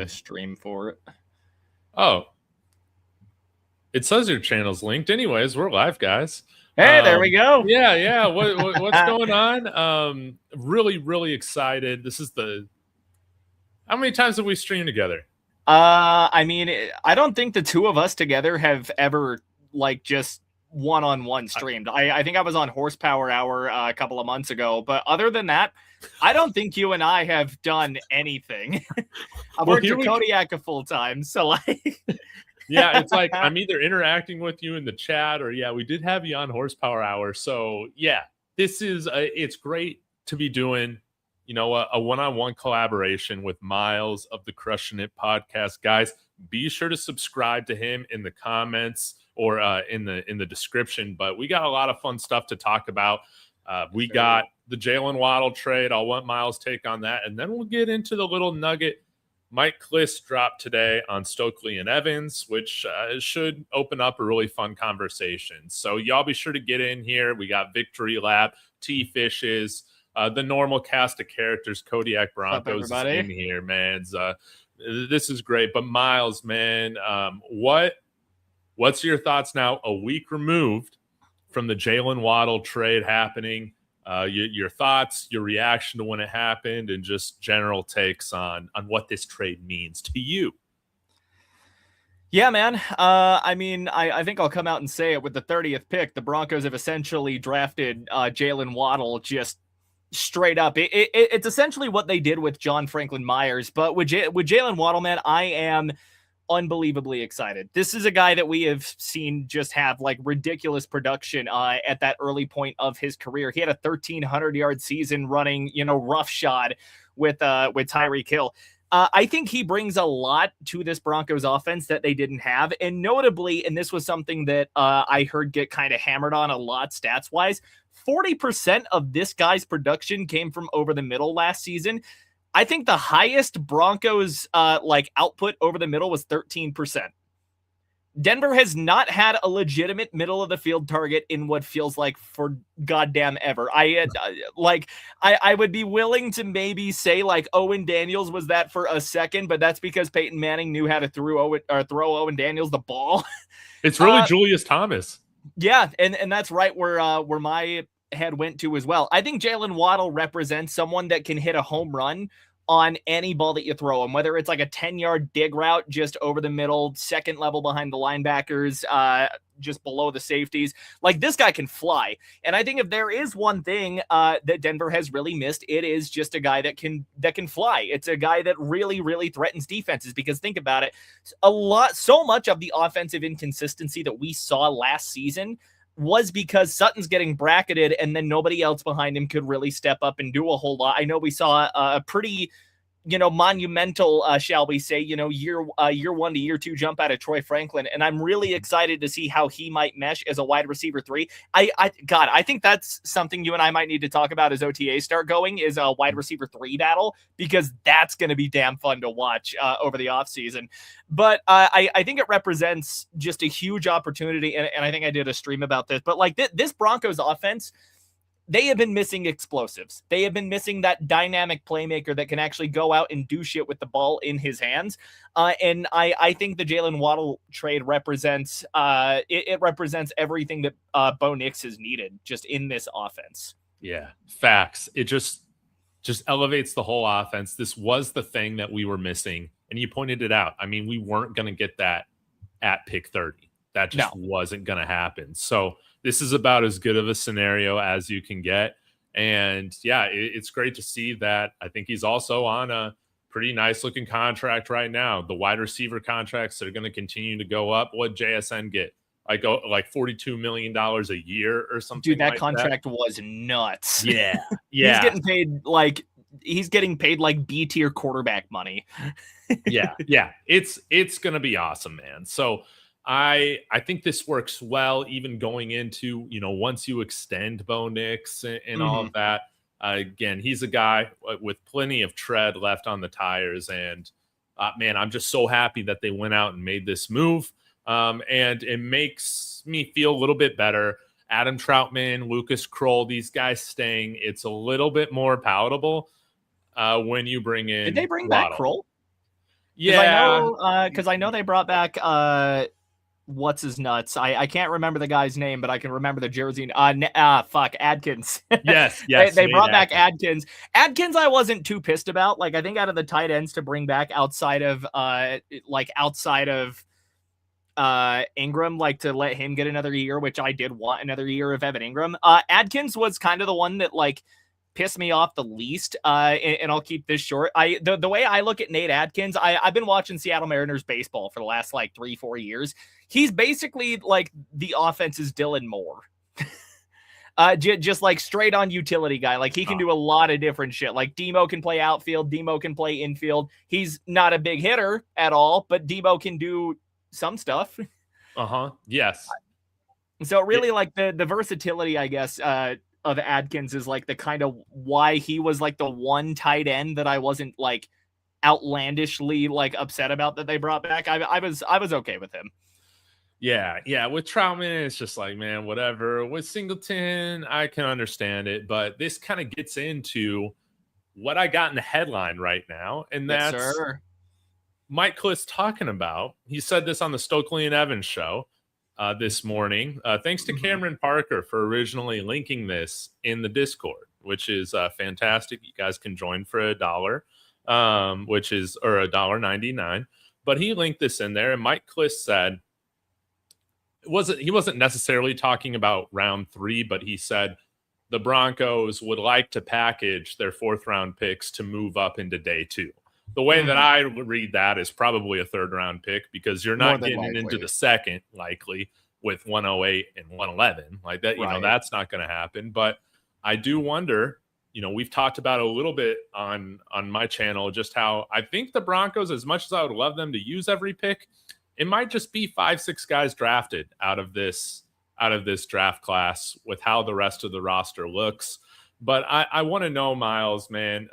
a stream for it. Oh, it says your channel's linked. Anyways, we're live, guys. Hey, there we go. Yeah. What's going on? Really excited. This is how many times have we streamed together? I mean, I don't think the two of us together have ever just one-on-one streamed. I think I was on Horsepower Hour a couple of months ago, but other than that, I don't think you and I have done anything. I've worked at Kodiak a full time, so yeah, it's like I'm either interacting with you in the chat or we did have you on Horsepower Hour. So this is it's great to be doing a one-on-one collaboration with Miles of the Crushing It podcast. Guys, be sure to subscribe to him in the comments or in the description. But we got a lot of fun stuff to talk about. We got the Jaylen Waddle trade. I'll want Miles' take on that, and then we'll get into the little nugget Mike Klis dropped today on Stokely and Evans, which should open up a really fun conversation. So y'all be sure to get in here. We got Victory Lab, T-Fishes, the normal cast of characters, Kodiak Broncos is in here, man. This is great. But Miles, man, what's your thoughts now, a week removed from the Jaylen Waddle trade happening? Your thoughts, your reaction to when it happened, and just general takes on what this trade means to you. Yeah, man. I mean, I think I'll come out and say it. With the 30th pick, the Broncos have essentially drafted Jaylen Waddle just straight up. It's essentially what they did with John Franklin Myers, but with Jaylen Waddle, man, I am unbelievably excited. This is a guy that we have seen just have ridiculous production at that early point of his career. He had a 1,300-yard season running, roughshod with Tyreek Hill. I think he brings a lot to this Broncos offense that they didn't have. And notably, and this was something that I heard get kind of hammered on a lot stats-wise, 40% of this guy's production came from over the middle last season. I think the highest Broncos output over the middle was 13%. Denver has not had a legitimate middle of the field target in what feels like for goddamn ever. I would be willing to maybe say Owen Daniels was that for a second, but that's because Peyton Manning knew how to throw Owen Daniels the ball. It's really Julius Thomas. Yeah, and that's right where my head went to as well. I think Jaylen Waddle represents someone that can hit a home run on any ball that you throw him, whether it's a 10-yard dig route just over the middle, second level behind the linebackers, just below the safeties. This guy can fly. And I think if there is one thing that Denver has really missed, it is just a guy that can fly. It's a guy that really threatens defenses, because think about it, so much of the offensive inconsistency that we saw last season was because Sutton's getting bracketed and then nobody else behind him could really step up and do a whole lot. I know we saw a pretty, monumental, shall we say, year 1 to year 2 jump out of Troy Franklin. And I'm really excited to see how he might mesh as a wide receiver 3. I think that's something you and I might need to talk about as OTAs start going, is a wide receiver 3 battle, because that's going to be damn fun to watch over the offseason. But I think it represents just a huge opportunity. And I think I did a stream about this, but this Broncos offense, they have been missing explosives. They have been missing that dynamic playmaker that can actually go out and do shit with the ball in his hands. And I think the Jaylen Waddle trade represents it represents everything that Bo Nix has needed just in this offense. Yeah, facts. It just elevates the whole offense. This was the thing that we were missing, and you pointed it out. I mean, we weren't going to get that at pick 30. That just wasn't going to happen. So this is about as good of a scenario as you can get. And it's great to see that. I think he's also on a pretty nice looking contract right now. The wide receiver contracts that are going to continue to go up. What JSN get? Like $42 million a year or something. Dude, that contract was nuts. Yeah. He's getting paid like B tier quarterback money. Yeah. It's going to be awesome, man. So I think this works well, even going into, once you extend Bo Nix and all of that. Again, he's a guy with plenty of tread left on the tires. And man, I'm just so happy that they went out and made this move. And it makes me feel a little bit better. Adam Troutman, Lucas Kroll, these guys staying, it's a little bit more palatable when you bring in. Did they bring back Kroll? Yeah. Because I know they brought back what's his nuts. I can't remember the guy's name, but I can remember the jersey. Adkins. Yes. They Nate brought back Adkins. Adkins I wasn't too pissed about. Like, I think out of the tight ends to bring back outside of Ingram, like to let him get another year, which I did want another year of Evan Ingram. Adkins was kind of the one that like pissed me off the least. And I'll keep this short. The way I look at Nate Adkins, I've been watching Seattle Mariners baseball for the last like 3-4 years. He's basically like the offense's Dylan Moore. Just like straight on utility guy. Like he can do a lot of different shit. Like Demo can play outfield, Demo can play infield. He's not a big hitter at all, but Demo can do some stuff. Yes. So really like the versatility, I guess, of Adkins is like the kind of why he was like the one tight end that I wasn't like outlandishly like upset about that they brought back. I was okay with him. Yeah. With Troutman, it's just like, man, whatever. With Singleton, I can understand it, but this kind of gets into what I got in the headline right now, and that's Mike Klis talking about. He said this on the Stokely and Evans show this morning. Thanks to Cameron Parker for originally linking this in the Discord, which is fantastic. You guys can join for $1, which is or $1.99. But he linked this in there, and Mike Klis said he wasn't necessarily talking about round 3, but he said the Broncos would like to package their 4th round picks to move up into day 2. The way that I read that is probably a 3rd round pick, because you're not getting into the 2nd likely with 108 and 111 like that. You know, that's not going to happen. But I do wonder, you know, we've talked about a little bit on my channel, just how I think the Broncos, as much as I would love them to use every pick, it might just be 5-6 guys drafted out of this draft class with how the rest of the roster looks. But I want to know, Miles, man,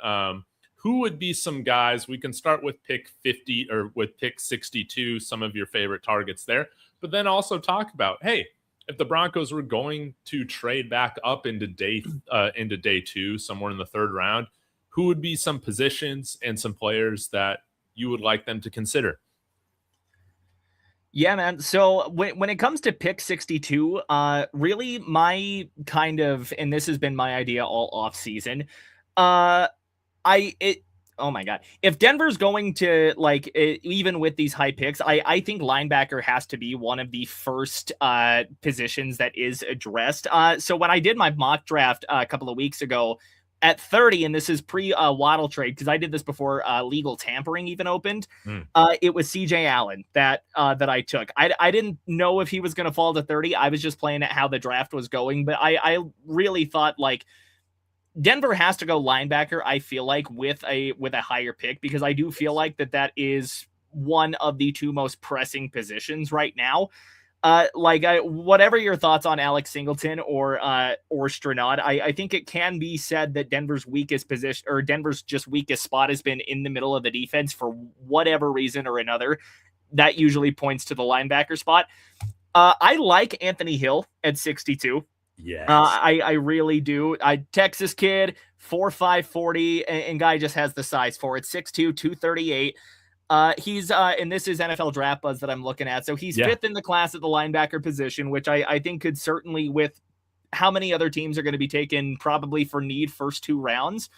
who would be some guys? We can start with pick 50 or with pick 62, some of your favorite targets there, but then also talk about, hey, if the Broncos were going to trade back up into day 2, somewhere in the 3rd round, who would be some positions and some players that you would like them to consider? Yeah, man. So when it comes to pick 62, really my kind of, and this has been my idea all off season, oh my God. If Denver's going to like, even with these high picks, I think linebacker has to be one of the first positions that is addressed. So when I did my mock draft a couple of weeks ago at 30, and this is pre Waddle trade, because I did this before legal tampering even opened, it was CJ Allen that I took. I didn't know if he was going to fall to 30. I was just playing at how the draft was going, but I really thought like, Denver has to go linebacker, I feel like, with a higher pick, because I do feel like that is one of the 2 most pressing positions right now. Whatever your thoughts on Alex Singleton or Stranad, I think it can be said that Denver's weakest position, or Denver's just weakest spot, has been in the middle of the defense for whatever reason or another. That usually points to the linebacker spot. I like Anthony Hill at 62. Yes. I really do. Texas kid, 4'5", 40, and guy just has the size for it. 6'2", 238. He's and this is NFL Draft Buzz that I'm looking at. So he's 5th in the class at the linebacker position, which I think could certainly, with how many other teams are going to be taken probably for need first 2 rounds.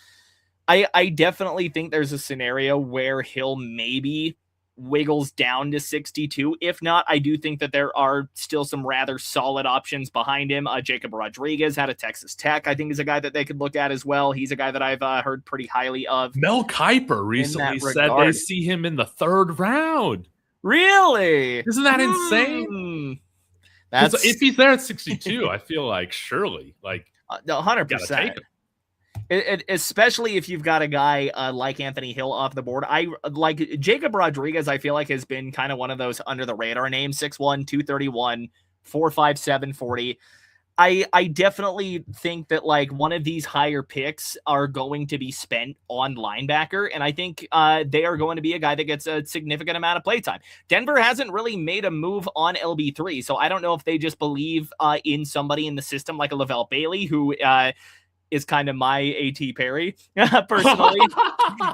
I definitely think there's a scenario where Hill maybe wiggles down to 62. If not, I do think that there are still some rather solid options behind him. Jacob Rodriguez out of Texas Tech, I think, is a guy that they could look at as well. He's a guy that I've heard pretty highly of. Mel Kiper recently said they see him in the 3rd round. Really? Isn't that insane? That's if he's there at 62, I feel like surely, like 100%. Especially if you've got a guy like Anthony Hill off the board. I like Jacob Rodriguez. I feel like has been kind of one of those under the radar names. 6'1", 231, 4.57 40. I definitely think that like one of these higher picks are going to be spent on linebacker, and I think they are going to be a guy that gets a significant amount of play time. Denver hasn't really made a move on LB3, so I don't know if they just believe in somebody in the system like a Lavelle Bailey, who is kind of my A.T. Perry, personally.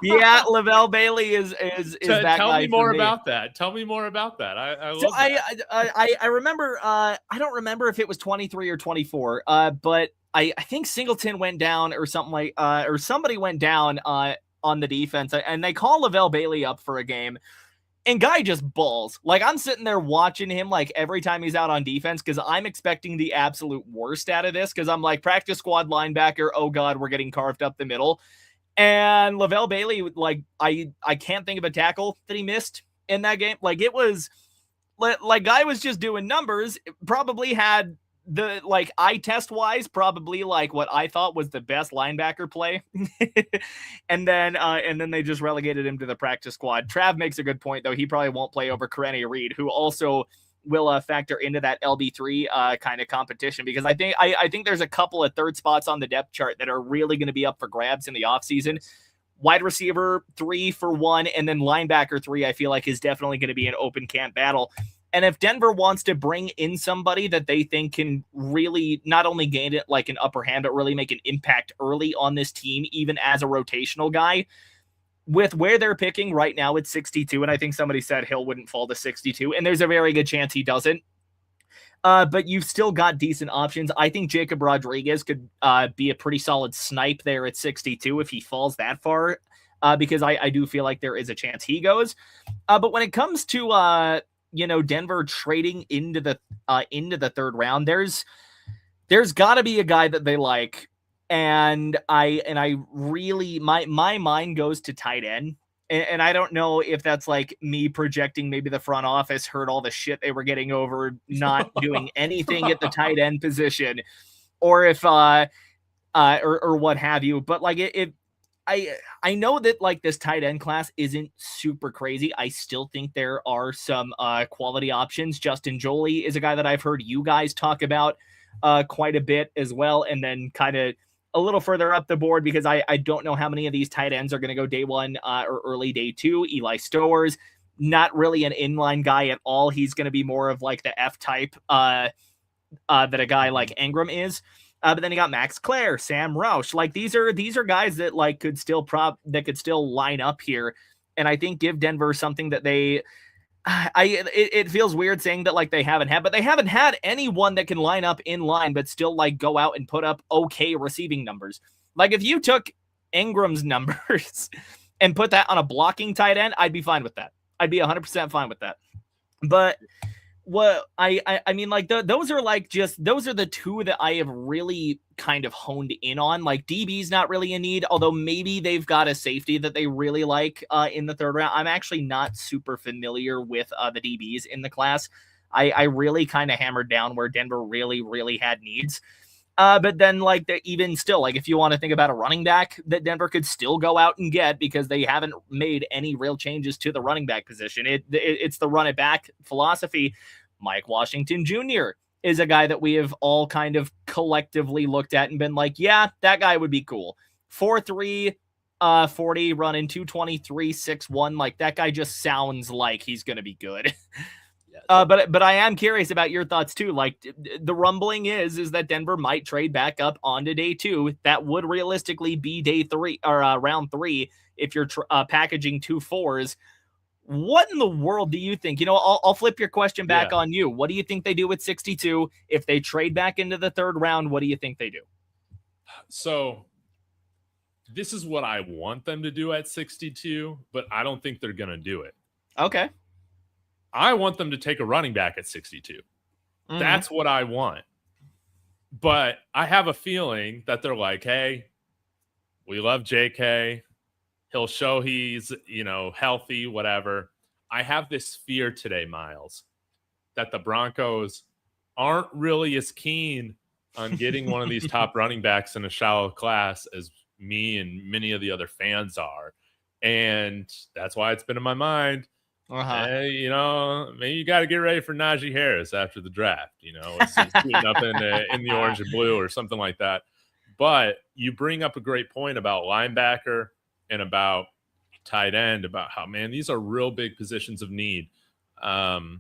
Yeah, Lavelle Bailey is that guy. Tell me more about that. Tell me more about that. I So love that. I remember, I don't remember if it was 23 or 24, but I think Singleton went down or something like, or somebody went down on the defense, and they call Lavelle Bailey up for a game. And guy just balls. Like, I'm sitting there watching him like every time he's out on defense because I'm expecting the absolute worst out of this because I'm like, practice squad linebacker, oh God, we're getting carved up the middle. And Lavelle Bailey, like, I can't think of a tackle that he missed in that game. Like, it was like guy was just doing numbers, probably had the, like, eye test wise, probably like what I thought was the best linebacker play. and then they just relegated him to the practice squad. Trav makes a good point though. He probably won't play over Karene Reed, who also will factor into that LB3 kind of competition, because I think there's a couple of third spots on the depth chart that are really going to be up for grabs in the offseason. Wide receiver 3 for 1, and then linebacker 3, I feel like is definitely going to be an open camp battle. And if Denver wants to bring in somebody that they think can really not only gain it like an upper hand, but really make an impact early on this team, even as a rotational guy, with where they're picking right now at 62, and I think somebody said Hill wouldn't fall to 62, and there's a very good chance he doesn't. But you've still got decent options. I think Jacob Rodriguez could be a pretty solid snipe there at 62 if he falls that far, because I do feel like there is a chance he goes. But when it comes to Denver trading into the third round, there's got to be a guy that they like, and I really my mind goes to tight end. And I don't know if that's like me projecting maybe the front office heard all the shit they were getting over not doing anything at the tight end position, or if or what have you. But like I know that like this tight end class isn't super crazy. I still think there are some quality options. Justin Jolie is a guy that I've heard you guys talk about quite a bit as well. And then kind of a little further up the board, because I don't know how many of these tight ends are going to go day 1 or early day 2. Eli Stowers, not really an inline guy at all. He's going to be more of like the F type that a guy like Ingram is. But then you got Max Clare, Sam Roush. Like these are guys that like could still line up here, and I think give Denver something that they. It feels weird saying that like they haven't had, but they haven't had anyone that can line up in line but still like go out and put up okay receiving numbers. Like if you took Ingram's numbers and put that on a blocking tight end, I'd be fine with that. I'd be 100% fine with that. But what I mean, like those are the two that I have really kind of honed in on. Like DB's not really a need, although maybe they've got a safety that they really like in the third round. I'm actually not super familiar with the DBs in the class. I really kind of hammered down where Denver really, really had needs. But then like even still, like if you want to think about a running back that Denver could still go out and get, because they haven't made any real changes to the running back position. It's the run it back philosophy. Mike Washington Jr. is a guy that we have all kind of collectively looked at and been like, yeah, that guy would be cool. 4'3", 40, running 223, 6'1". Like that guy just sounds like he's going to be good. But I am curious about your thoughts too. Like the rumbling is that Denver might trade back up onto day 2. That would realistically be day 3 or round 3 if you're packaging 2 4s. What in the world do you think? I'll flip your question back on you. What do you think they do with 62? If they trade back into the third round, what do you think they do? So this is what I want them to do at 62, but I don't think they're going to do it. Okay. I want them to take a running back at 62. Mm-hmm. That's what I want. But I have a feeling that they're like, hey, we love JK. He'll show he's, healthy, whatever. I have this fear today, Miles, that the Broncos aren't really as keen on getting one of these top running backs in a shallow class as me and many of the other fans are. And that's why it's been in my mind. Hey, maybe you got to get ready for Najee Harris after the draft. It's suiting up in the orange and blue or something like that. But you bring up a great point about linebacker and about tight end, about how, man, these are real big positions of need. Outside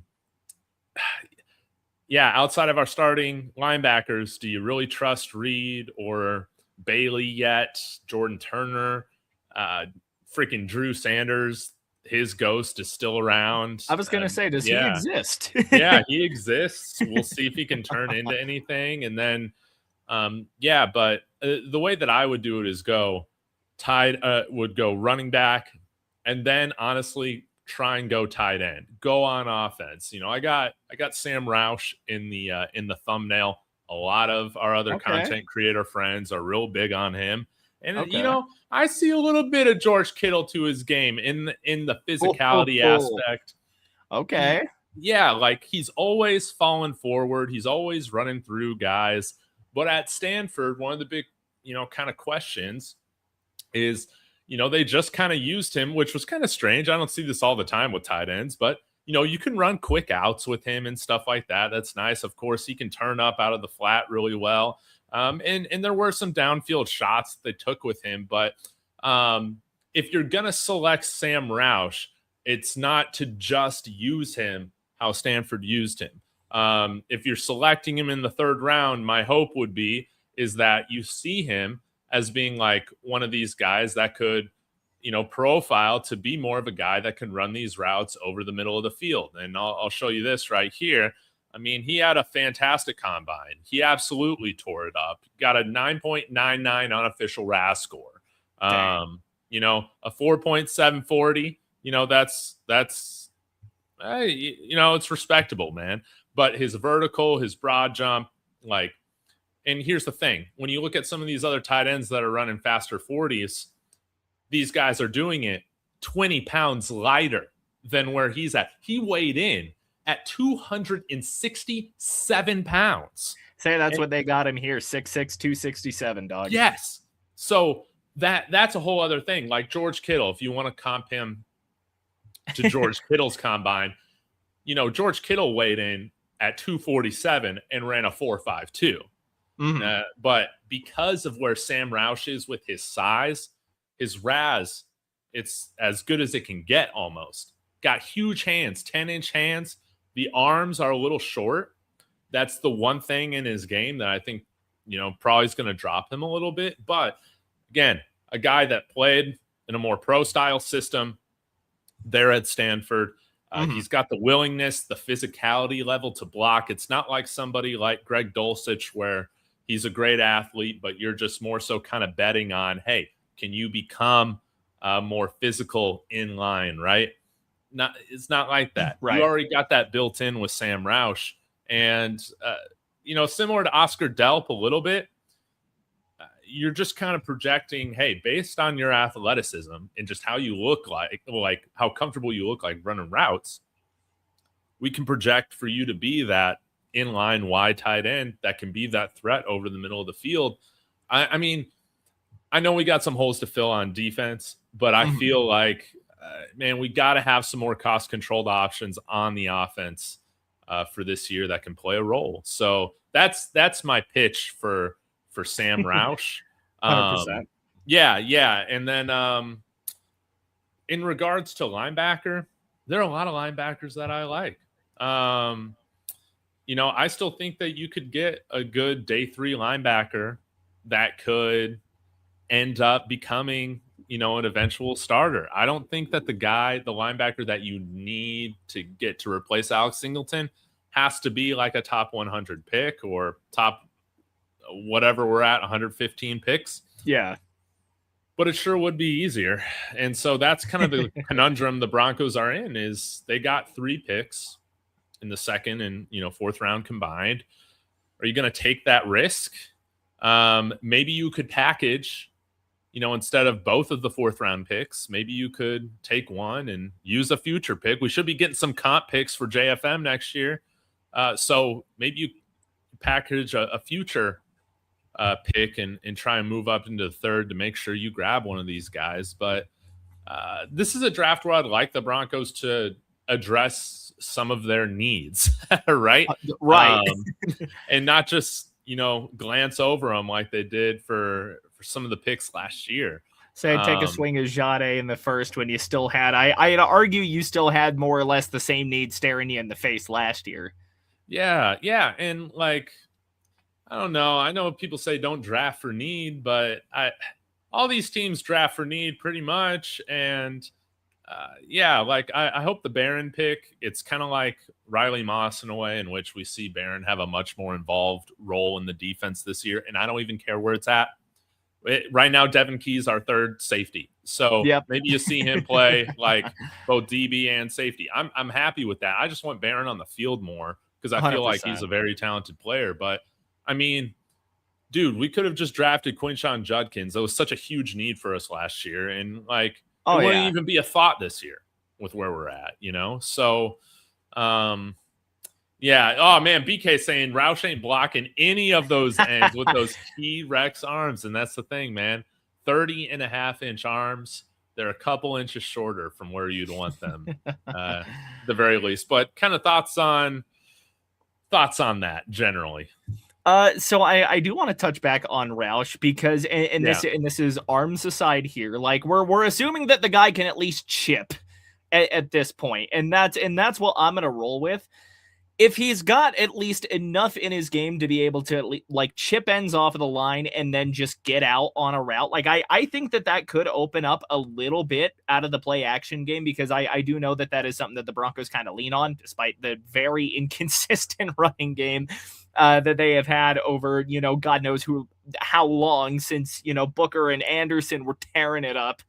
of our starting linebackers, do you really trust Reed or Bailey yet, Jordan Turner, freaking Drew Sanders. His ghost is still around. I was going to say, does he exist? Yeah, he exists. We'll see if he can turn into anything. And then, but the way that I would do it is would go running back, and then honestly try and go tight end, go on offense. I got Sam Roush in the thumbnail. A lot of our other content creator friends are real big on him. And, I see a little bit of George Kittle to his game in the physicality aspect. Okay. Yeah, like he's always falling forward. He's always running through guys. But at Stanford, one of the big, kind of questions is, they just kind of used him, which was kind of strange. I don't see this all the time with tight ends, but, you can run quick outs with him and stuff like that. That's nice. Of course, he can turn up out of the flat really well. And there were some downfield shots they took with him. But if you're going to select Sam Roush, it's not to just use him how Stanford used him. If you're selecting him in the third round, my hope is that you see him as being like one of these guys that could, profile to be more of a guy that can run these routes over the middle of the field. And I'll show you this right here. I mean, he had a fantastic combine. He absolutely tore it up. Got a 9.99 unofficial RAS score. A 4.740. It's respectable, man. But his vertical, his broad jump, and here's the thing. When you look at some of these other tight ends that are running faster 40s, these guys are doing it 20 pounds lighter than where he's at. He weighed in at 267 pounds. Say that's what they got him here, 6'6", 267, dog. Yes. So that's a whole other thing. Like George Kittle, if you want to comp him to George Kittle's combine, George Kittle weighed in at 247 and ran a 4.52. Mm-hmm. But because of where Sam Roush is with his size, his RAS, it's as good as it can get almost. Got huge hands, 10-inch hands. The arms are a little short. That's the one thing in his game that I think, probably is going to drop him a little bit. But again, a guy that played in a more pro-style system there at Stanford. He's got the willingness, the physicality level to block. It's not like somebody like Greg Dulcich where he's a great athlete, but you're just more so kind of betting on, hey, can you become more physical in line, right? It's not like that. Right. You already got that built in with Sam Roush. And, similar to Oscar Delp a little bit, you're just kind of projecting, hey, based on your athleticism and just how you look like how comfortable you look like running routes, we can project for you to be that inline wide tight end that can be that threat over the middle of the field. I mean, I know we got some holes to fill on defense, but I feel like, we got to have some more cost-controlled options on the offense for this year that can play a role. So that's my pitch for Sam Roush. 100%. Yeah. And then in regards to linebacker, there are a lot of linebackers that I like. I still think that you could get a good day 3 linebacker that could end up becoming, an eventual starter. I don't think that the linebacker that you need to get to replace Alex Singleton has to be like a top 100 pick or top whatever we're at, 115 picks. Yeah. But it sure would be easier. And so that's kind of the conundrum the Broncos are in, is they got 3 picks in the second and, fourth round combined. Are you going to take that risk? Maybe you could package, instead of both of the 4th round picks, maybe you could take one and use a future pick. We should be getting some comp picks for JFM next year. So maybe you package a future pick and try and move up into the 3rd to make sure you grab one of these guys. But this is a draft where I'd like the Broncos to address some of their needs, right? Right. And not just, glance over them like they did for some of the picks last year. Say take a swing at Jade in the 1st when you still had, I'd argue you still had more or less the same need staring you in the face last year. Yeah. And I don't know. I know people say don't draft for need, but all these teams draft for need pretty much. And yeah, like I hope the Barron pick, it's kind of like Riley Moss in a way in which we see Barron have a much more involved role in the defense this year. And I don't even care where it's at. Right now, Devin Key's our third safety. So maybe you see him play like both DB and safety. I'm happy with that. I just want Barron on the field more because I feel 100%. like he's a very talented player. But I mean, dude, we could have just drafted Quinshon Judkins. That was such a huge need for us last year. And like, it wouldn't even be a thought this year with where we're at, you know? So, yeah. Oh, man, BK saying Roush ain't blocking any of those ends with those T-Rex arms. And that's the thing, man. 30.5-inch arms. They're a couple inches shorter from where you'd want them, at the very least. But kind of thoughts on that generally. So I do want to touch back on Roush because this is arms aside here. Like we're assuming that the guy can at least chip at this point, and that's what I'm gonna roll with. If he's got at least enough in his game to be able to like chip ends off of the line and then just get out on a route, like I think that could open up a little bit out of the play action game because I do know that is something that the Broncos kind of lean on despite the very inconsistent running game that they have had over, you know, God knows how long since, you know, Booker and Anderson were tearing it up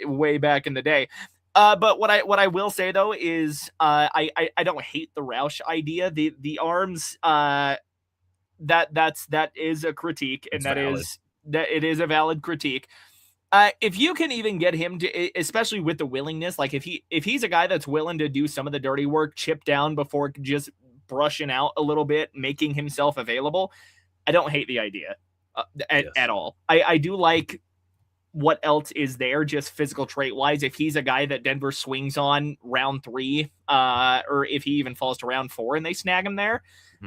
way back in the day. But what I will say though is I don't hate the Roush idea. The arms that is a critique, and that it is a valid critique. If you can even get him to, especially with the willingness, like if he's a guy that's willing to do some of the dirty work, chip down before just brushing out a little bit, making himself available, I don't hate the idea at all. I do like what else is there just physical trait wise. If he's a guy that Denver swings on round 3, or if he even falls to round 4 and they snag him there,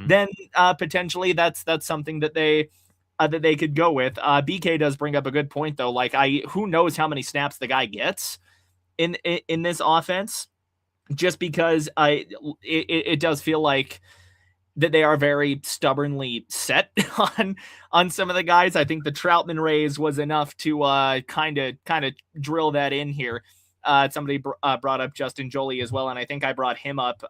then potentially that's something that they could go with. BK does bring up a good point though. Like who knows how many snaps the guy gets in this offense, just because it does feel like that they are very stubbornly set on some of the guys. I think the Troutman raise was enough to kind of drill that in here. Somebody brought up Justin Joly as well, and I think I brought him up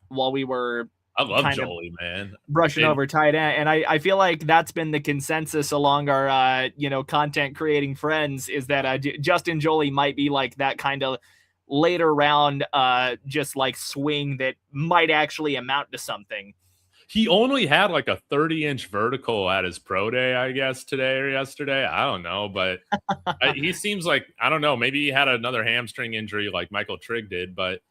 while we were I love Jolie, man. Brushing over tight end. And I feel like that's been the consensus along our, content creating friends is that Justin Jolie might be like that kind of later round, just like swing that might actually amount to something. He only had like a 30-inch vertical at his pro day, I guess, today or yesterday. I don't know, but he seems like, I don't know, maybe he had another hamstring injury like Michael Trigg did. But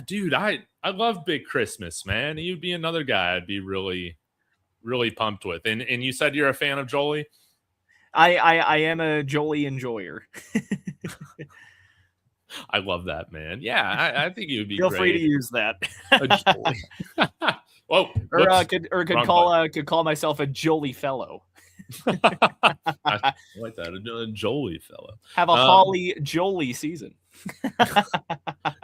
dude, I love Big Christmas, man. He'd be another guy I'd be really, really pumped with. And you said you're a fan of Jolie? I am a Jolie enjoyer. I love that, man. Yeah, I think he would be Feel great. free to use that. Whoa, could call myself a Jolie fellow. I like that, a Jolie fellow. Have a Holly Jolie season.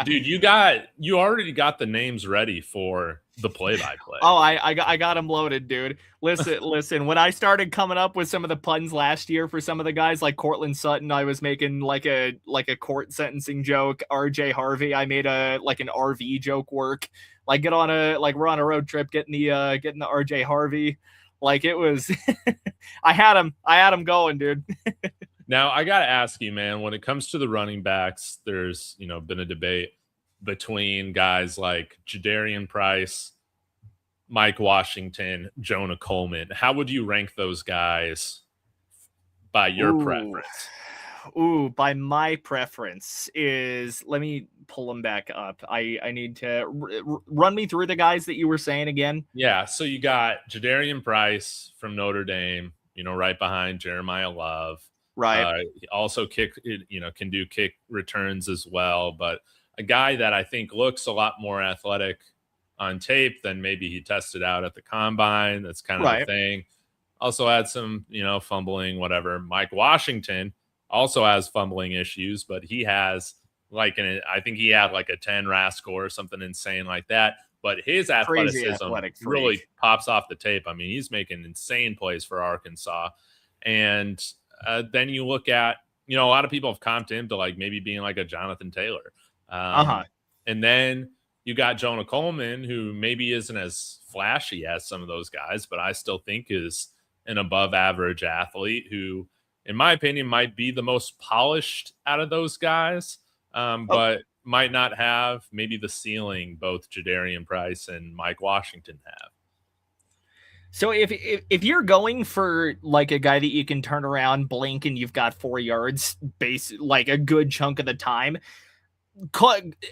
Dude, you already got the names ready for the play-by-play. Oh, I got them loaded, dude. Listen. When I started coming up with some of the puns last year for some of the guys like Cortland Sutton, I was making like a court sentencing joke. RJ Harvey, I made an RV joke work. Like we're on a road trip, getting the RJ Harvey. Like it was, I had him going, dude. Now, I got to ask you, man, when it comes to the running backs, there's, been a debate between guys like Jadarian Price, Mike Washington, Jonah Coleman. How would you rank those guys by your preference? By my preference is, let me pull them back up. I need to run me through the guys that you were saying again. Yeah, so you got Jadarian Price from Notre Dame, right behind Jeremiah Love. Right. He also can do kick returns as well. But a guy that I think looks a lot more athletic on tape than maybe he tested out at the combine. That's kind of the thing. Also had some, fumbling, whatever. Mike Washington also has fumbling issues, but he has I think he had like a 10 RAS score or something insane like that. but his Crazy athleticism athletic freak. really pops off the tape. I mean, he's making insane plays for Arkansas. And then you look at, a lot of people have comped him to like maybe being like a Jonathan Taylor. And then you got Jonah Coleman, who maybe isn't as flashy as some of those guys, but I still think is an above average athlete who, in my opinion, might be the most polished out of those guys, but might not have maybe the ceiling both Jadarian Price and Mike Washington have. So if you're going for like a guy that you can turn around, blink, and you've got 4 yards, like a good chunk of the time,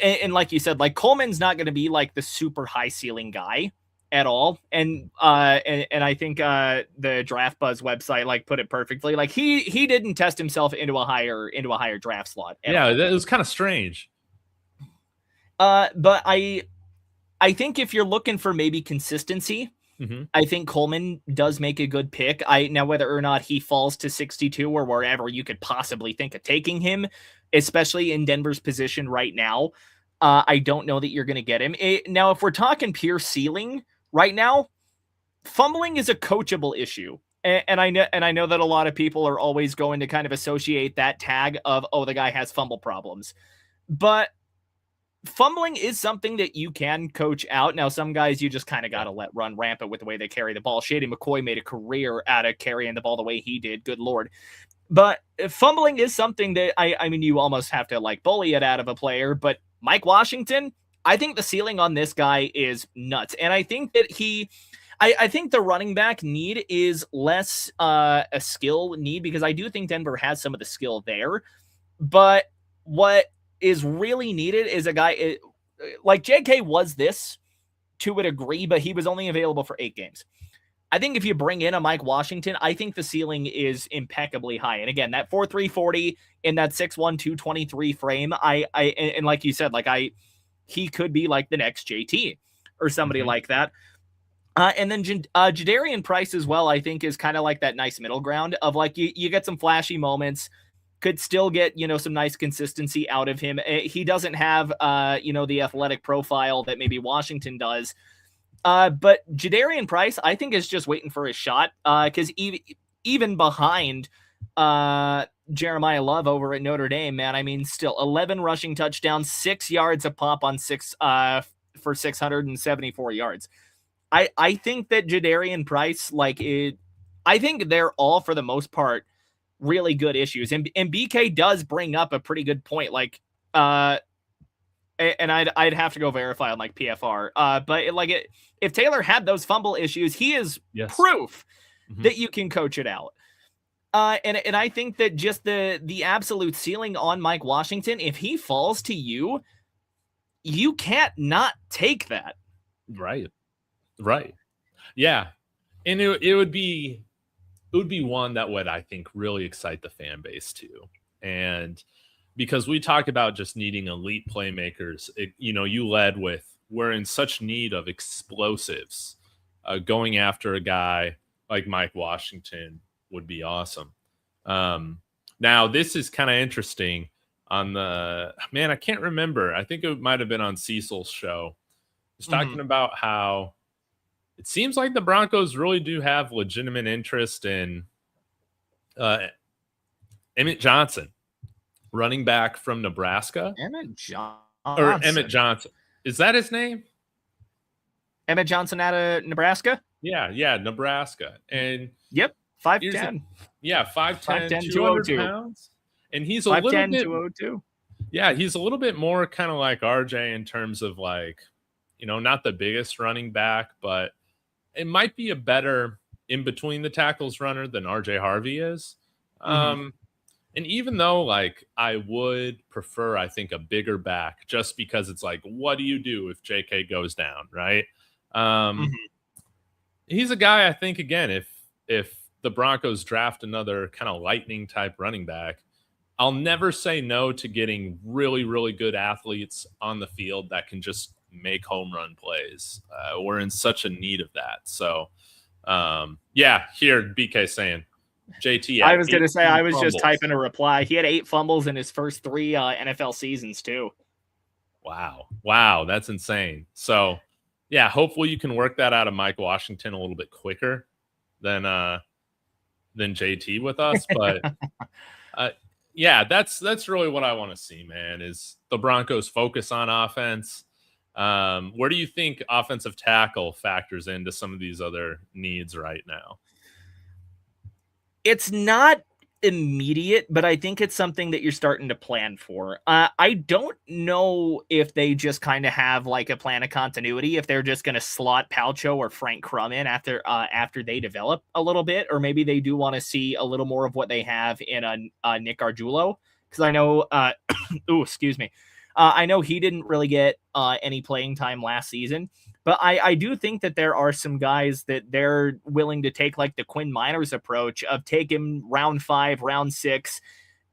and like you said, like Coleman's not going to be like the super high ceiling guy at all. And I think the Draft Buzz website like put it perfectly. Like he didn't test himself into a higher draft slot. Yeah, that was kind of strange. But I think if you're looking for maybe consistency, I think Coleman does make a good pick. Now whether or not he falls to 62 or wherever you could possibly think of taking him, especially in Denver's position right now, I don't know that you're going to get him. Now, if we're talking pure ceiling right now, fumbling is a coachable issue. And I know that a lot of people are always going to kind of associate that tag of, oh, the guy has fumble problems. But fumbling is something that you can coach out. Now, some guys you just kind of got to let run rampant with the way they carry the ball. Shady McCoy made a career out of carrying the ball the way he did. Good Lord. But fumbling is something that I mean, you almost have to like bully it out of a player. But Mike Washington, I think the ceiling on this guy is nuts. And I think that I think the running back need is less a skill need, because I do think Denver has some of the skill there. But what is really needed is a guy like JK was this to a degree, but he was only available for 8 games. I think if you bring in a Mike Washington, I think the ceiling is impeccably high. And again, that 4.3 40 in that 6'1", 223 frame, and like you said, he could be like the next JT or somebody like that. And then Jadarian Price as well, I think is kind of like that nice middle ground of like, you get some flashy moments, could still get, some nice consistency out of him. He doesn't have, the athletic profile that maybe Washington does. But Jadarian Price, I think, is just waiting for his shot. Because even behind Jeremiah Love over at Notre Dame, man, I mean, still 11 rushing touchdowns, 6 yards a pop on for 674 yards. I think that Jadarian Price, I think they're all, for the most part, really good issues. And BK does bring up a pretty good point. And I'd have to go verify on PFR. But if Taylor had those fumble issues, he is proof that you can coach it out. And I think that just the absolute ceiling on Mike Washington, if he falls to you, you can't not take that. Right. Yeah. And it would be one that would, I think, really excite the fan base too. And because we talk about just needing elite playmakers, you led with, we're in such need of explosives. Going after a guy like Mike Washington would be awesome. Now, this is kind of interesting on I can't remember. I think it might have been on Cecil's show. He's talking about how it seems like the Broncos really do have legitimate interest in Emmett Johnson, running back from Nebraska. Emmett Johnson. Is that his name? Emmett Johnson out of Nebraska? Yeah, Nebraska. And yep, 5'10". Yeah, 5'10", 200 pounds. And he's a 5'10", little bit 202. Yeah, he's a little bit more kind of like RJ in terms of not the biggest running back, but it might be a better in between the tackles runner than RJ Harvey is. And even though I would prefer, I think, a bigger back, just because it's what do you do if JK goes down, right? He's a guy, I think, again, if the Broncos draft another kind of lightning type running back, I'll never say no to getting really, really good athletes on the field that can just make home run plays. We're in such a need of that. So, here BK saying JT. I was going to say, I was just typing a reply. He had 8 fumbles in his first 3 NFL seasons too. Wow. That's insane. So yeah, hopefully you can work that out of Mike Washington a little bit quicker than JT with us. But yeah, that's really what I want to see, man, is the Broncos focus on offense. Where do you think offensive tackle factors into some of these other needs right now? It's not immediate, but I think it's something that you're starting to plan for. I don't know if they just kind of have like a plan of continuity, if they're just going to slot Palcho or Frank Crum in after they develop a little bit, or maybe they do want to see a little more of what they have in a Nick Arjulo, because I know, ooh, excuse me, I know he didn't really get any playing time last season. But I do think that there are some guys that they're willing to take like the Quinn Miners approach of take him round 5, round 6,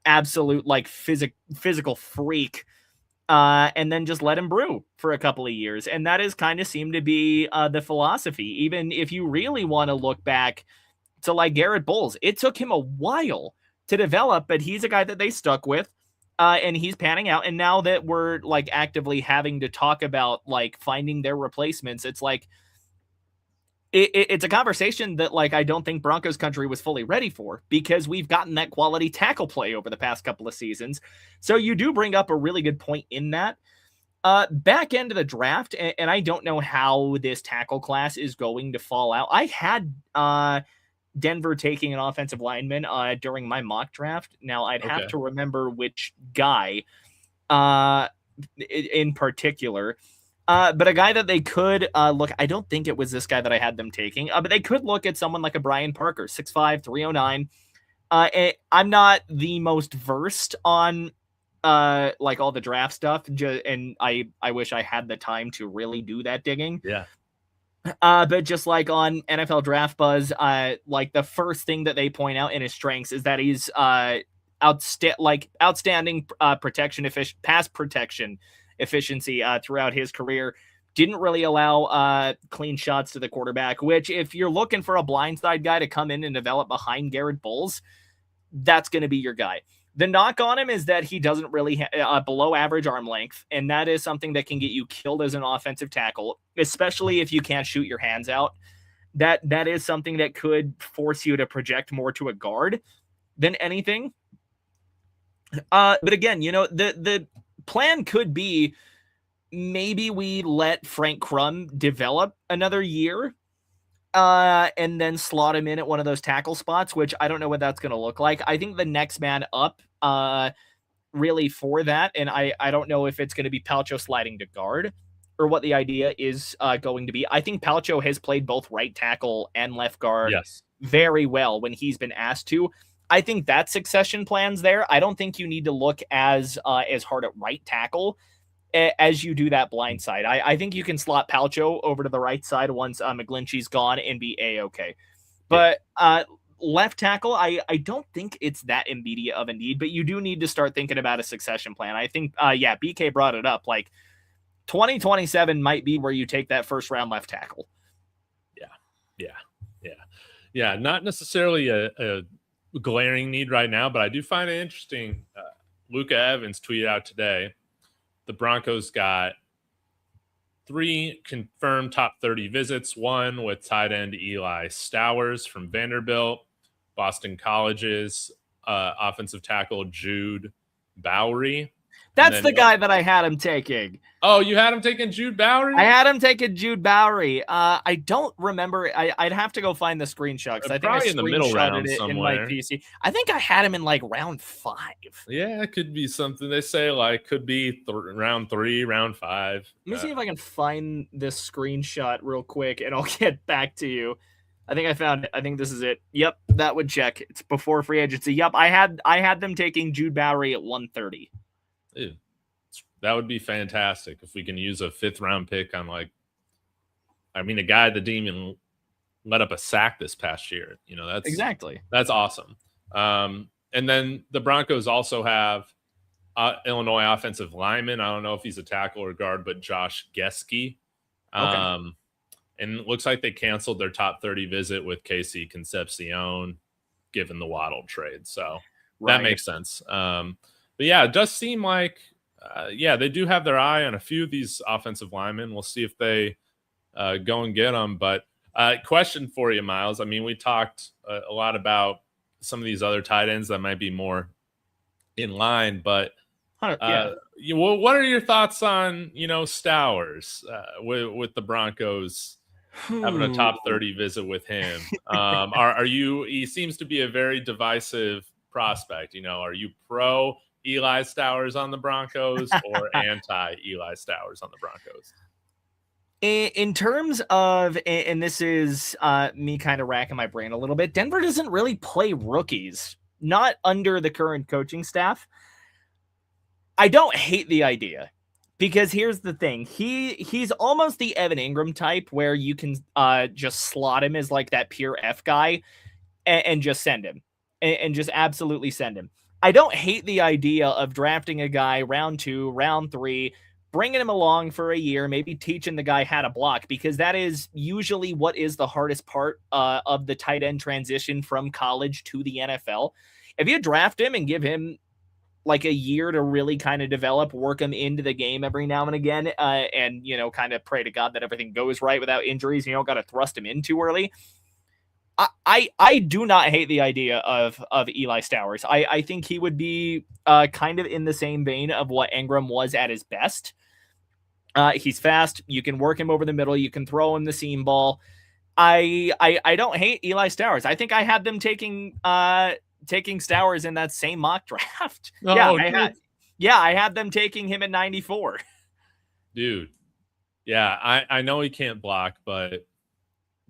absolute like physical freak, and then just let him brew for a couple of years. And that has kind of seemed to be the philosophy. Even if you really want to look back to like Garrett Bowles, it took him a while to develop, but he's a guy that they stuck with. And he's panning out. And now that we're like actively having to talk about like finding their replacements, it's like it's a conversation that like I don't think Broncos country was fully ready for, because we've gotten that quality tackle play over the past couple of seasons. So you do bring up a really good point in that. Back end of the draft, and I don't know how this tackle class is going to fall out. I had Denver taking an offensive lineman during my mock draft. Now I'd have to remember which guy in particular, but a guy that they could look. I don't think it was this guy that I had them taking, but they could look at someone like a Brian Parker, 6'5", 309. I'm not the most versed on like all the draft stuff, and I wish I had the time to really do that digging. Yeah. But just like on NFL Draft Buzz, like the first thing that they point out in his strengths is that he's outstanding pass protection efficiency throughout his career. Didn't really allow clean shots to the quarterback, which if you're looking for a blindside guy to come in and develop behind Garrett Bowles, that's going to be your guy. The knock on him is that he doesn't really below average arm length, and that is something that can get you killed as an offensive tackle, especially if you can't shoot your hands out. That is something that could force you to project more to a guard than anything. But again, you know, the plan could be maybe we let Frank Crum develop another year, and then slot him in at one of those tackle spots, which I don't know what that's going to look like. I think the next man up really for that, and I don't know if it's going to be Palcho sliding to guard or what the idea is going to be. I think Palcho has played both right tackle and left guard very well when he's been asked to. I think that succession plan's there. I don't think you need to look as hard at right tackle as you do that blind side. I think you can slot Palcho over to the right side once McGlinchey's gone and be A-okay. But left tackle, I don't think it's that immediate of a need, but you do need to start thinking about a succession plan. I think, BK brought it up. Like 2027 might be where you take that first round left tackle. Yeah. Not necessarily a glaring need right now, but I do find it interesting. Luca Evans tweeted out today, the Broncos got 3 confirmed top 30 visits, one with tight end Eli Stowers from Vanderbilt, Boston College's offensive tackle Jude Bowery. That's the guy that I had him taking. Oh, you had him taking Jude Bowery? I had him taking Jude Bowery. I don't remember. I'd have to go find the screenshot because I think I in the middle round somewhere. In my PC. I think I had him in like round 5. Yeah, it could be something they say like could be round 3, round 5. Let me see if I can find this screenshot real quick, and I'll get back to you. I think I found it. I think this is it. Yep, that would check. It's before free agency. Yep, I had them taking Jude Bowery at 130. Ew. That would be fantastic if we can use a 5th round pick on a guy that didn't even let up a sack this past year. You know, that's awesome. And then the Broncos also have Illinois offensive lineman. I don't know if he's a tackle or guard, but Josh Geske. And it looks like they canceled their top 30 visit with Casey Concepcion, given the Waddle trade. So that makes sense. But yeah, it does seem like, they do have their eye on a few of these offensive linemen. We'll see if they go and get them. But question for you, Miles. I mean, we talked a lot about some of these other tight ends that might be more in line, but what are your thoughts on, Stowers with the Broncos having a top 30 visit with him? Are you, he seems to be a very divisive prospect. Are you pro Eli Stowers on the Broncos or anti Eli Stowers on the Broncos? In terms of, and this is me kind of racking my brain a little bit, Denver doesn't really play rookies, not under the current coaching staff. I don't hate the idea, because here's the thing. He's almost the Evan Ingram type, where you can just slot him as like that pure F guy and just send him and just absolutely send him. I don't hate the idea of drafting a guy round 2, round 3, bringing him along for a year, maybe teaching the guy how to block, because that is usually what is the hardest part of the tight end transition from college to the NFL. If you draft him and give him like a year to really kind of develop, work him into the game every now and again, and, kind of pray to God that everything goes right without injuries, you don't got to thrust him in too early. I do not hate the idea of Eli Stowers. I think he would be kind of in the same vein of what Ingram was at his best. He's fast. You can work him over the middle. You can throw him the seam ball. I don't hate Eli Stowers. I think I had them taking Stowers in that same mock draft. I had them taking him at 94. Dude. Yeah, I know he can't block, but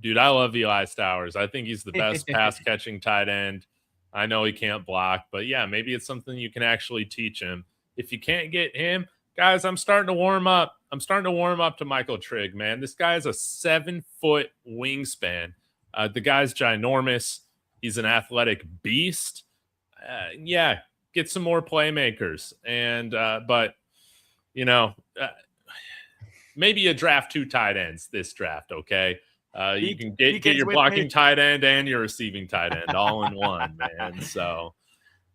dude, I love Eli Stowers. I think he's the best pass catching tight end. I know he can't block, but yeah, maybe it's something you can actually teach him. If you can't get him, guys, I'm starting to warm up. To Michael Trigg, man. This guy has a 7-foot wingspan. The guy's ginormous. He's an athletic beast. Get some more playmakers. And but maybe you draft 2 tight ends this draft, okay? You can get your blocking tight end and your receiving tight end all in one, man. So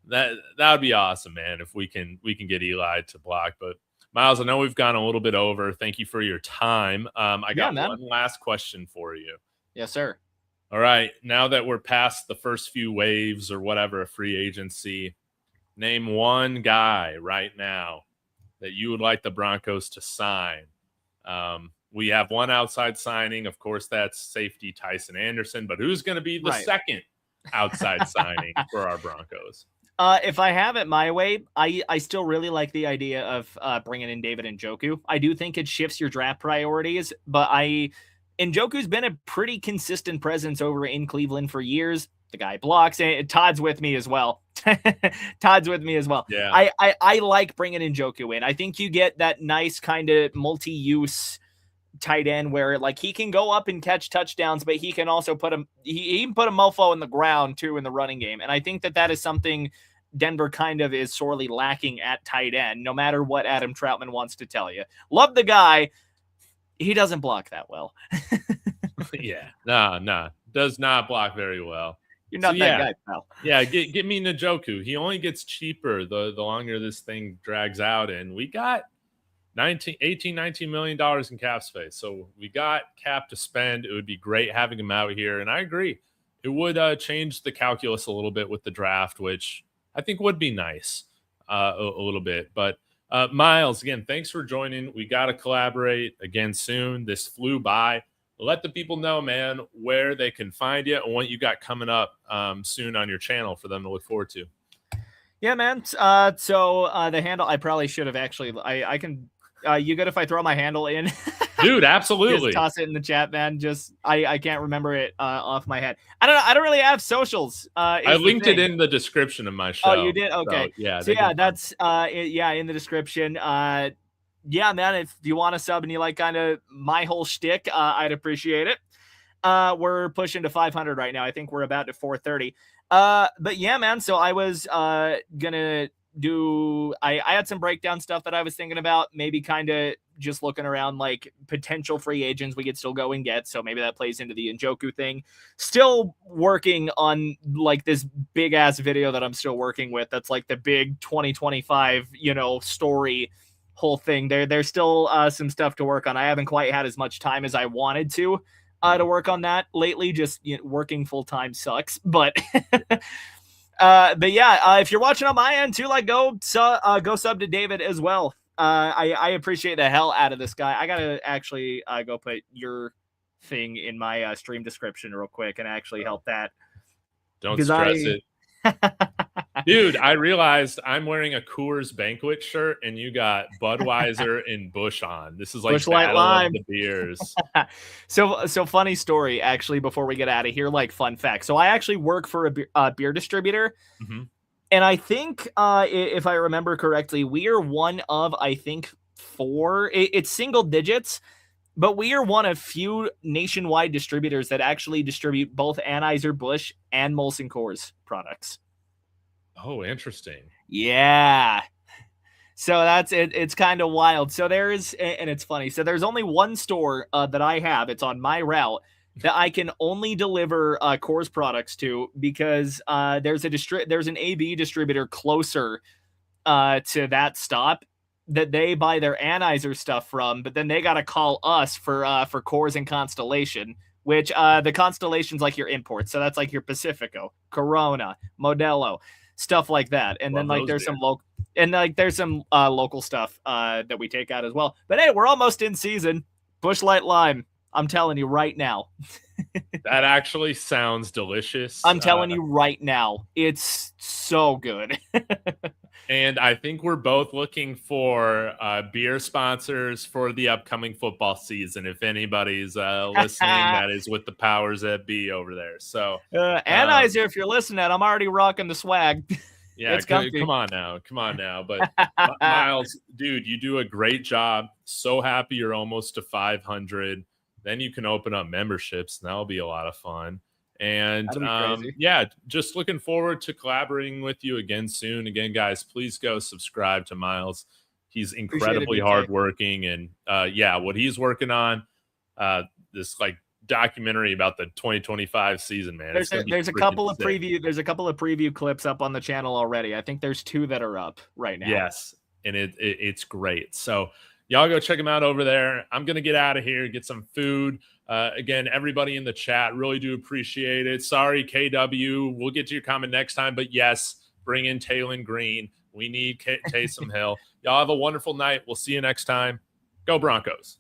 that would be awesome, man, if we can get Eli to block. But Miles, I know we've gone a little bit over. Thank you for your time. I got one last question for you. Yes, sir. All right. Now that we're past the first few waves or whatever of free agency, name one guy right now that you would like the Broncos to sign. We have one outside signing. Of course, that's safety Tyson Anderson. But who's going to be the second outside signing for our Broncos? If I have it my way, I still really like the idea of bringing in David Njoku. I do think it shifts your draft priorities, but Njoku's been a pretty consistent presence over in Cleveland for years. The guy blocks, and Todd's with me as well. Yeah. I like bringing Njoku in. I think you get that nice kind of multi-use tight end where like he can go up and catch touchdowns, but he can also put a mofo in the ground too in the running game. And I think that is something Denver kind of is sorely lacking at tight end, no matter what Adam Troutman wants to tell you. Love the guy. He doesn't block that well. Yeah. No. Does not block very well. You're not that guy, pal. Yeah, get me Njoku. He only gets cheaper the longer this thing drags out, and we got $19 million in cap space. So we got cap to spend. It would be great having him out here. And I agree. It would change the calculus a little bit with the draft, which I think would be nice a little bit. But Miles, again, thanks for joining. We got to collaborate again soon. This flew by. Let the people know, man, where they can find you and what you got coming up soon on your channel for them to look forward to. Yeah, man. So the handle, I probably should have actually, I can, you good if I throw my handle in? Dude, absolutely. Just toss it in the chat, man. Just, I can't remember it off my head. I don't really have socials. I linked it in the description of my show. Oh, you did? Okay. So, yeah. So yeah, that's, in the description. Yeah, man, if you want to sub and you like kind of my whole shtick, I'd appreciate it. We're pushing to 500 right now. I think we're about to 430. But yeah, man, so I was gonna do, I had some breakdown stuff that I was thinking about, maybe kind of just looking around like potential free agents we could still go and get. So maybe that plays into the Njoku thing. Still working on like this big ass video that I'm still working with. That's like the big 2025, story whole thing. There's still some stuff to work on. I haven't quite had as much time as I wanted to work on that lately. Just working full time sucks, but if you're watching on my end too, like go sub to David as well. I appreciate the hell out of this guy. I gotta actually go put your thing in my stream description real quick and actually help that. Don't stress it. Dude, I realized I'm wearing a Coors Banquet shirt and you got Budweiser and Busch on. This is like Busch Light battle Lime. of the beers. So funny story, actually, before we get out of here, like fun fact. So I actually work for a beer distributor. Mm-hmm. And I think, if I remember correctly, we are one of, I think, 4. It's single digits, but we are one of few nationwide distributors that actually distribute both Anheuser-Busch and Molson Coors products. Oh, interesting. Yeah. So that's it. It's kind of wild. So there's, and it's funny. So there's only one store that I have. It's on my route that I can only deliver Coors products to because there's an AB distributor closer to that stop that they buy their Anheuser stuff from, but then they got to call us for Coors and Constellation, which the Constellation's like your imports. So that's like your Pacifico, Corona, Modelo, stuff like that. And then like there's some local stuff that we take out as well. But hey, we're almost in season. Busch Light Lime. I'm telling you right now. That actually sounds delicious. I'm telling you right now. It's so good. And I think we're both looking for beer sponsors for the upcoming football season. If anybody's listening, that is with the powers that be over there. So, Anheuser, if you're listening, I'm already rocking the swag. Yeah, come on now. But Miles, dude, you do a great job. So happy you're almost to 500. Then you can open up memberships, and that'll be a lot of fun. And just looking forward to collaborating with you again soon. Again, guys, please go subscribe to Miles. He's incredibly hardworking, and what he's working on, this like documentary about the 2025 season, man. There's a couple of preview clips up on the channel already. I think there's 2 that are up right now. Yes, and it's great. So y'all go check them out over there. I'm gonna get out of here, get some food. Again, everybody in the chat, really do appreciate it. Sorry, KW. We'll get to your comment next time. But yes, bring in Taylen Green. We need Taysom Hill. Y'all have a wonderful night. We'll see you next time. Go Broncos.